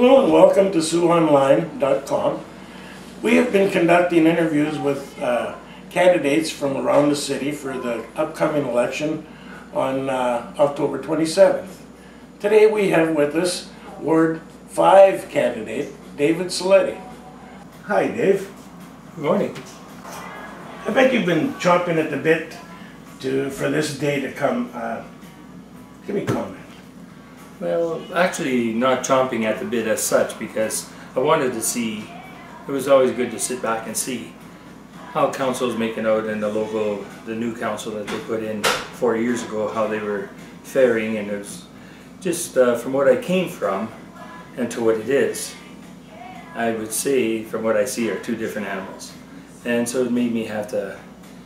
Hello and welcome to SiouxOnline.com. We have been conducting interviews with candidates from around the city for the upcoming election on October 27th. Today we have with us Ward 5 candidate David Saletti. Hi Dave. Good morning. I bet you've been chomping at the bit for this day to come. Give me a comment. Well, actually not chomping at the bit as such, because I wanted to see, it was always good to sit back and see how council's making out in the new council that they put in 4 years ago, how they were faring, and it was just from what I came from and to what it is, I would say from what I see are two different animals. And so it made me have to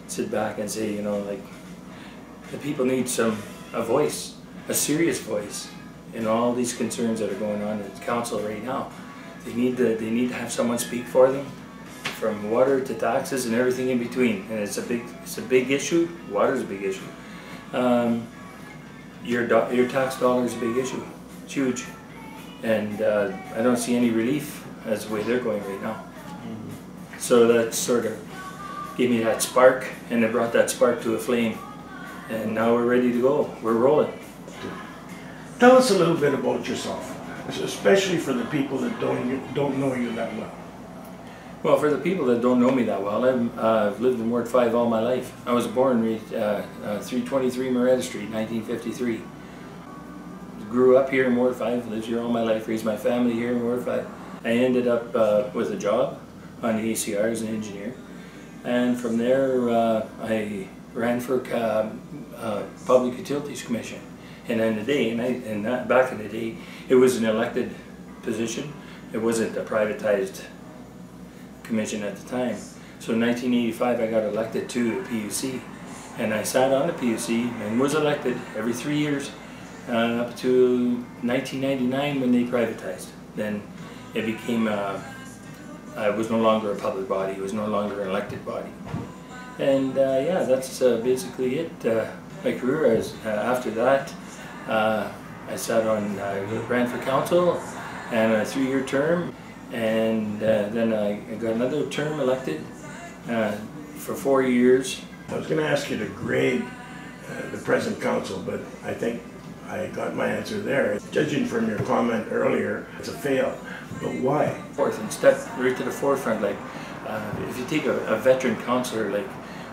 sit back and say, you know, like, the people need a voice, a serious voice in all these concerns that are going on in council right now. They need to have someone speak for them, from water to taxes and everything in between. And it's a big issue. Water's a big issue. Your tax dollar is a big issue. It's huge, and I don't see any relief as the way they're going right now. So that sort of gave me that spark, and it brought that spark to a flame. And now we're ready to go. We're rolling. Tell us a little bit about yourself, especially for the people that don't know you that well. Well, for the people that don't know me that well, I've lived in Ward 5 all my life. I was born 323 Moretta Street, 1953. Grew up here in Ward 5, lived here all my life, raised my family here in Ward 5. I ended up with a job on the ACR as an engineer. And from there, I ran for Public Utilities Commission. And in the day, back in the day, it was an elected position. It wasn't a privatized commission at the time. So in 1985, I got elected to the PUC, and I sat on the PUC and was elected every 3 years up to 1999 when they privatized. Then it became, it was no longer a public body. It was no longer an elected body. And yeah, that's basically it. My career is after that. I sat on, ran for council and a 3-year term, and then I got another term elected for 4 years. I was going to ask you to grade the present council, but I think I got my answer there. Judging from your comment earlier, it's a fail, but why? Fourth, and step right to the forefront, like if you take a veteran councillor like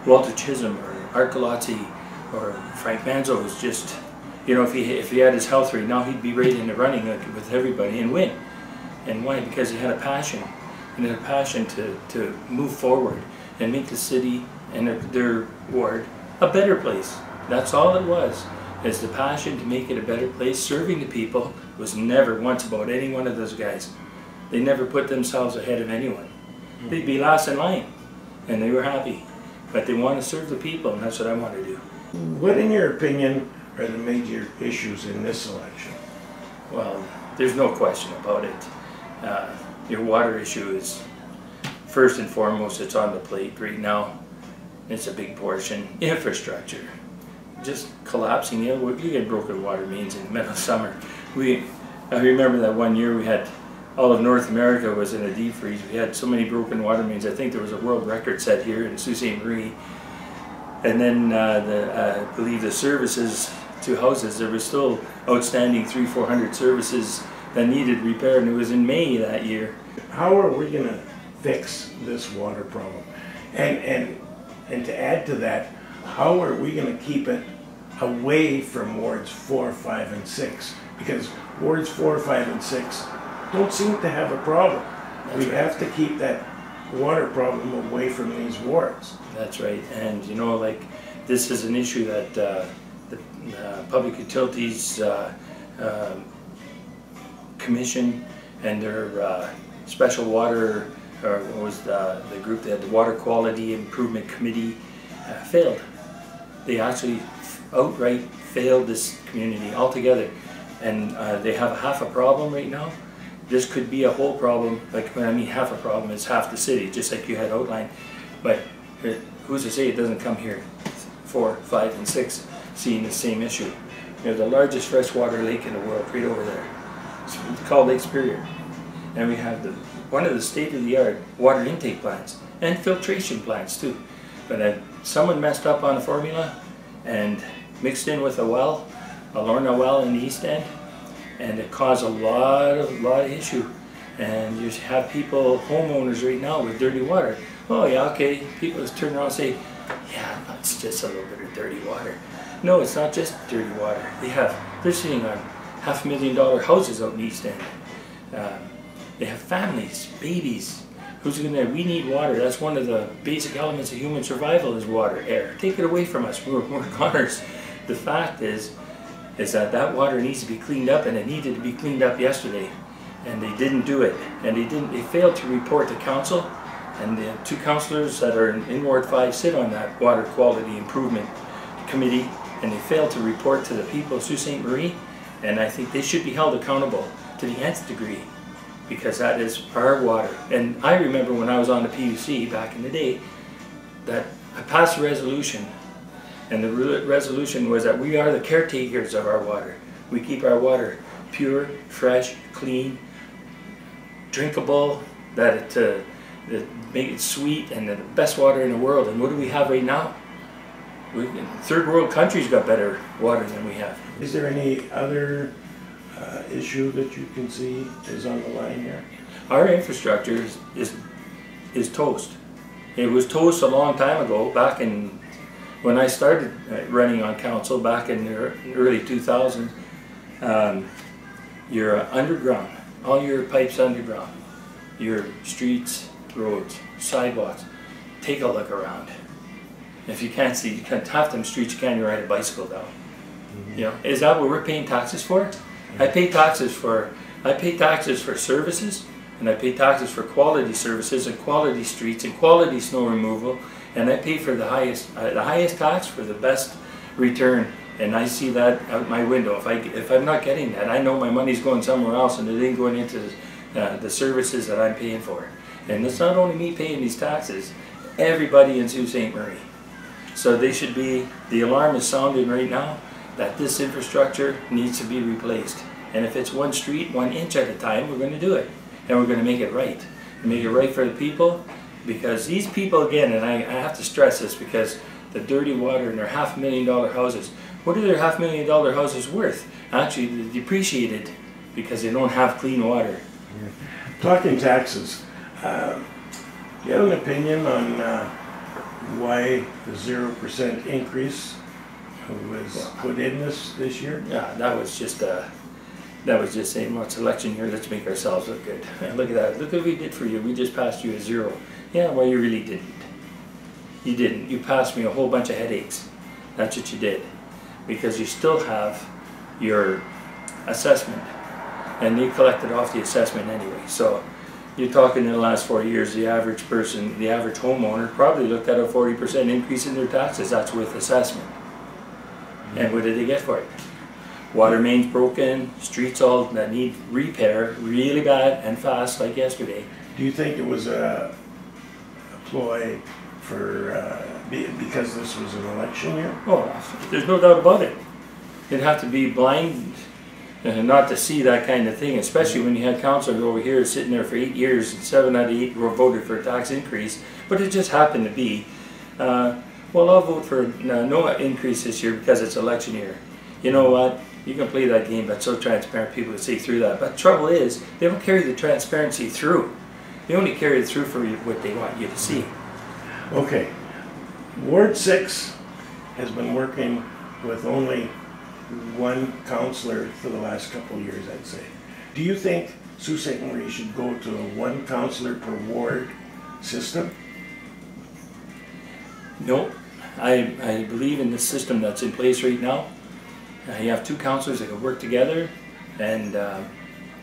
Walter Chisholm or Art Galazzi or Frank Manzo, who's just, you know, if he had his health right now, he'd be right in the running with everybody and win. And why? Because he had a passion, and a passion to move forward and make the city and their ward a better place. That's all it was, is the passion to make it a better place. Serving the people was never once about any one of those guys. They never put themselves ahead of anyone. They'd be last in line, and they were happy. But they want to serve the people, and that's what I want to do. What, in your opinion, are the major issues in this election? Well, there's no question about it. Your water issue is first and foremost. It's on the plate right now. It's a big portion. Infrastructure, just collapsing. You know, you get broken water mains in the middle of summer. I remember that one year we had, all of North America was in a deep freeze. We had so many broken water mains. I think there was a world record set here in Sault Ste. Marie. And then I believe the services to houses, there was still outstanding 300-400 services that needed repair, and it was in May that year. How are we going to fix this water problem? And to add to that, how are we going to keep it away from wards 4, 5, and 6? Because wards 4, 5, and 6 don't seem to have a problem. We have to keep that water problem away from these wards. That's right, and you know, like, this is an issue that the Public Utilities Commission and their special water, or what was the group that had the Water Quality Improvement Committee, failed. They actually outright failed this community altogether, and they have half a problem right now. This could be a whole problem. Like, when I mean half a problem, it's half the city, just like you had outlined. But who's to say it doesn't come here, 4, 5, and 6, seeing the same issue. You know, the largest freshwater lake in the world, right over there. It's called Lake Superior. and we have one of the state-of-the-art water intake plants and filtration plants too. But someone messed up on the formula and mixed in with a Lorna well in the East End, and it caused a lot of issue. And you have people, homeowners right now with dirty water. Oh yeah, okay, people just turn around and say, yeah, it's just a little bit of dirty water. No, it's not just dirty water. They're sitting on $500,000 houses out in the East End. They have families, babies. We need water. That's one of the basic elements of human survival is water, air. Take it away from us, we're goners. The fact is that water needs to be cleaned up, and it needed to be cleaned up yesterday. And they didn't do it. And they failed to report to council. And the 2 councillors that are in Ward 5 sit on that Water Quality Improvement Committee, and they failed to report to the people of Sault Ste. Marie, and I think they should be held accountable to the nth degree, because that is our water. And I remember when I was on the PUC back in the day, that I passed a resolution, and the resolution was that we are the caretakers of our water. We keep our water pure, fresh, clean, drinkable, that make it sweet, and the best water in the world. And what do we have right now? Third world countries got better water than we have. Is there any other issue that you can see is on the line here? Our infrastructure is toast. It was toast a long time ago, back in when I started running on council back in the early 2000s. You're underground, all your pipes underground, your streets, roads, sidewalks. Take a look around. If you can't see, you can't half them streets, you can't even ride a bicycle down. You know, is that what we're paying taxes for? I pay taxes for services, and I pay taxes for quality services and quality streets and quality snow removal, and I pay for the highest tax for the best return. And I see that out my window. If I'm not getting that, I know my money's going somewhere else, and it ain't going into the services that I'm paying for. And it's not only me paying these taxes, everybody in Sault Ste. Marie. So the alarm is sounding right now that this infrastructure needs to be replaced. And if it's one street, 1 inch at a time, we're going to do it. And we're going to make it right. Make it right for the people, because these people, again, and I have to stress this, because the dirty water in their $500,000 houses, what are their $500,000 houses worth? Actually, they're depreciated because they don't have clean water. Talking taxes, do you have an opinion on why the 0% increase was put in this year? Yeah, that was just saying, well, it's election year, let's make ourselves look good. Look at that, look what we did for you, we just passed you a 0. Yeah, well, you really didn't. You didn't. You passed me a whole bunch of headaches. That's what you did. Because you still have your assessment, and they collected off the assessment anyway. So you're talking in the last 4 years, the average person, the average homeowner probably looked at a 40% increase in their taxes. That's with assessment. And what did they get for it? Water mains broken, streets all that need repair really bad and fast, like yesterday. Do you think it was a ploy for because this was an election year? Oh, there's no doubt about it. You'd have to be blind not to see that kind of thing, especially when you had councillors over here sitting there for 8 years, and 7 out of 8 were voted for a tax increase. But it just happened to be, well, I'll vote for no increase this year because it's election year. You know what? You can play that game, but so transparent, people will see through that. But the trouble is, they don't carry the transparency through. They only carry it through for what they want you to see. Okay. Ward 6 has been working with only one councillor for the last couple of years, I'd say. Do you think Sault Ste. Marie should go to a 1 councillor per ward system? No. I believe in the system that's in place right now. You have 2 councillors that can work together and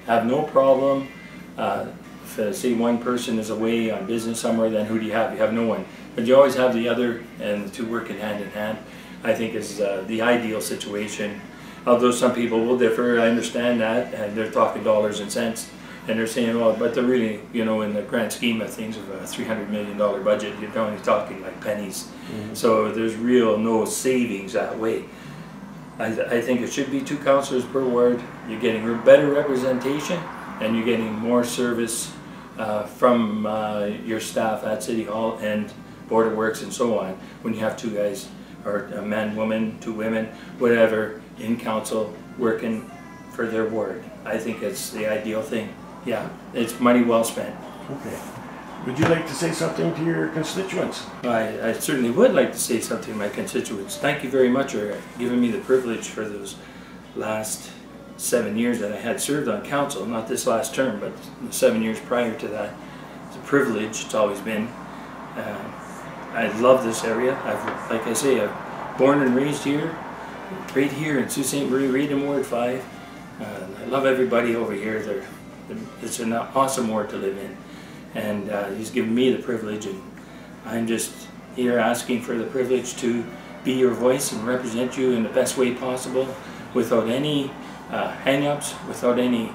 have no problem. If say one person is away on business somewhere, then who do you have? You have no one. But you always have the other, and the 2 working hand in hand, I think is the ideal situation. Although some people will differ, I understand that, and they're talking dollars and cents, and they're saying, well, but they're really, you know, in the grand scheme of things of a $300 million budget, you're only talking like pennies. Mm-hmm. So there's no savings that way. I think it should be 2 councillors per ward. You're getting better representation, and you're getting more service from your staff at City Hall and Board of Works and so on when you have two guys, or a man, woman, two women, whatever, in council working for their ward. I think it's the ideal thing. Yeah, it's money well spent. Okay. Would you like to say something to your constituents? I certainly would like to say something to my constituents. Thank you very much for giving me the privilege for those last 7 years that I had served on council, not this last term, but the 7 years prior to that. It's a privilege, it's always been. I love this area. Like I say, I'm born and raised here, right here in Sault Ste. Marie, right in Ward 5. I love everybody over here. It's an awesome ward to live in. And he's given me the privilege, and I'm just here asking for the privilege to be your voice and represent you in the best way possible, without any hang-ups, without any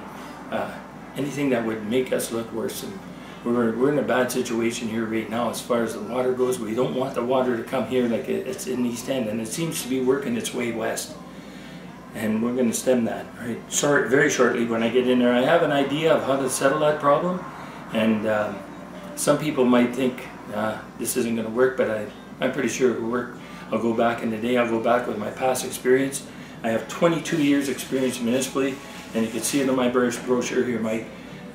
anything that would make us look worse. And we're in a bad situation here right now as far as the water goes. We don't want the water to come here like it's in East End, and it seems to be working its way west. And we're going to stem that very shortly when I get in there. I have an idea of how to settle that problem, and some people might think this isn't going to work, but I'm pretty sure it will work. I'll go back in the day, I'll go back with my past experience. I have 22 years experience municipally, and you can see it on my brochure here, Mike.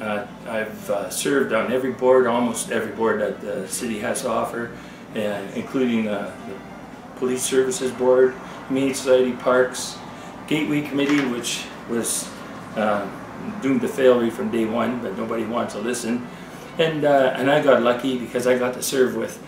I've served on every board, almost every board that the city has to offer, including the Police Services Board, Humane Society, Parks, Gateway Committee, which was doomed to failure from day one, but nobody wants to listen. And I got lucky because I got to serve with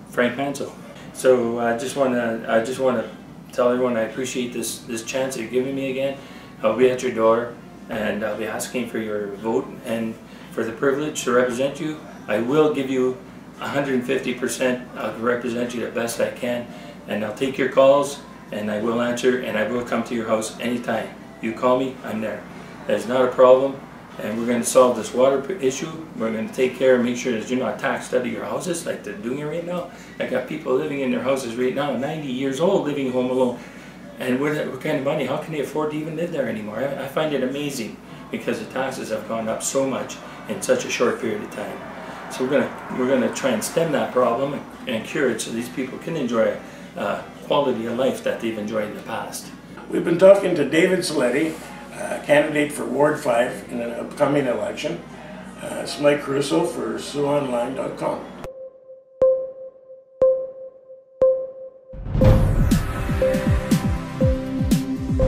Frank Mansell. So I just want to tell everyone I appreciate this chance you're giving me again. I'll be at your door, and I'll be asking for your vote and for the privilege to represent you. I will give you 150%. I'll represent you the best I can, and I'll take your calls, and I will answer, and I will come to your house anytime. You call me, I'm there. That's not a problem, and we're going to solve this water issue. We're going to take care and make sure that you're not taxed out of your houses like they're doing right now. I got people living in their houses right now, 90 years old, living home alone. And what kind of money? How can they afford to even live there anymore? I find it amazing because the taxes have gone up so much in such a short period of time. So we're gonna try and stem that problem and cure it so these people can enjoy a quality of life that they've enjoyed in the past. We've been talking to David Saletti, candidate for Ward 5 in an upcoming election. It's Mike Caruso for SiouxOnline.com.